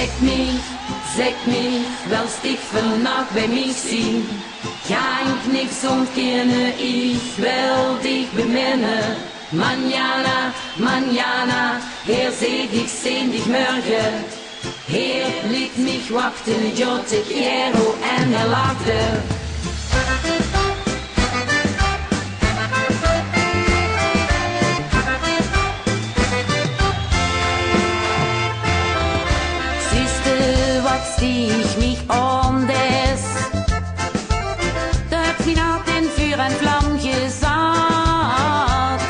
Zeg mich, willst dich vannacht bei mich zien? Ga ik niks ontkennen, ich will dich bemennen. Manjana, manjana, hier ich sehn dich morgen. Hier liet mich wachten, yo te quiero, en lachte. Ich mich anders, da hat mein Atem für ein Flammchen satt.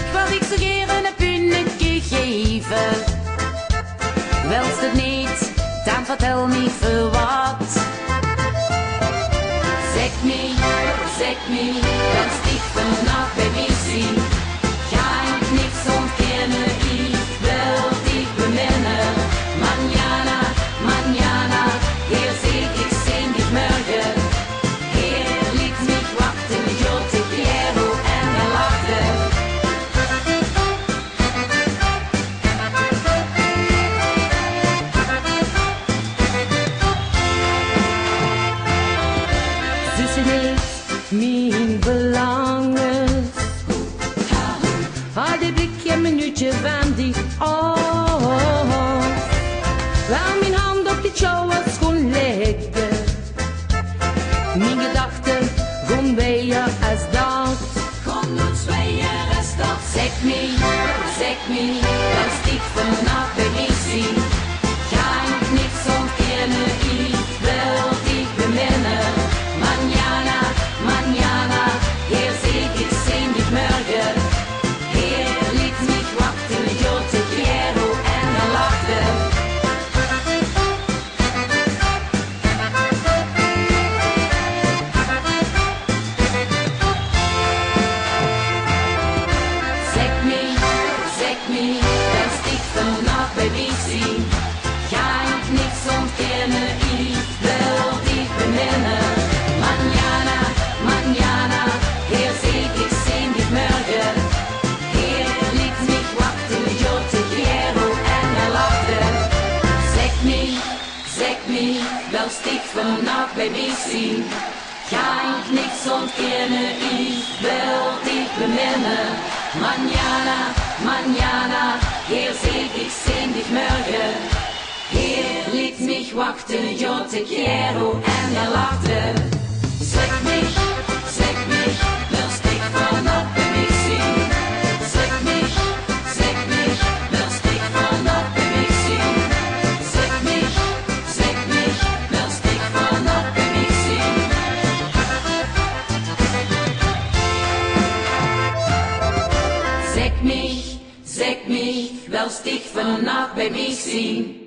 Ich will dich so gerne eine Bühne gegeven. Willst du nicht, dann vertell mich für was. Sag mich, willst dich vannacht bei mir zien? Ga ik niks ontkennen, ich will dich bemennen. Manjana, manjana, hier ich sehn dich morgen. Hier liet mich wachten, yo te quiero, en lachte. Tussen mijn belangen, al die blikje een minuutje van die oog. Wou mijn hand op die schouwers kon leggen, mijn gedachten gaan bij je als dat. Kom ons bij je als dat. Zeg me, willst dich vannacht bei mir zien? Ga ik niks ontkennen, ich will dich bemennen. Manjana, manjana, hier ich sehn dich morgen. Hier liet mich wachten, yo te quiero, en lachte. Zeg me, willst dich vannacht bei mir zien? Ga ik niks ontkennen, ich will dich bemennen. Manjana, manjana, hier ich sehn dich morgen. Hier liet mich wachten, yo te quiero, en lachte. Zeg me, willst dich vannacht bei mir zien? Ga ik niks ontkennen, ich will dich bemennen. Manjana, manjana, hier ich sehn dich morgen. Hier liet mich wachten, yo te quiero, en lachte. Zeg mich, willst dich vannacht bei mir zien? Zeg mich, willst dich vannacht bei mir zien? Zeg mich, willst dich vannacht bei mir zien? Zeg mich, willst dich vannacht bei mir zien?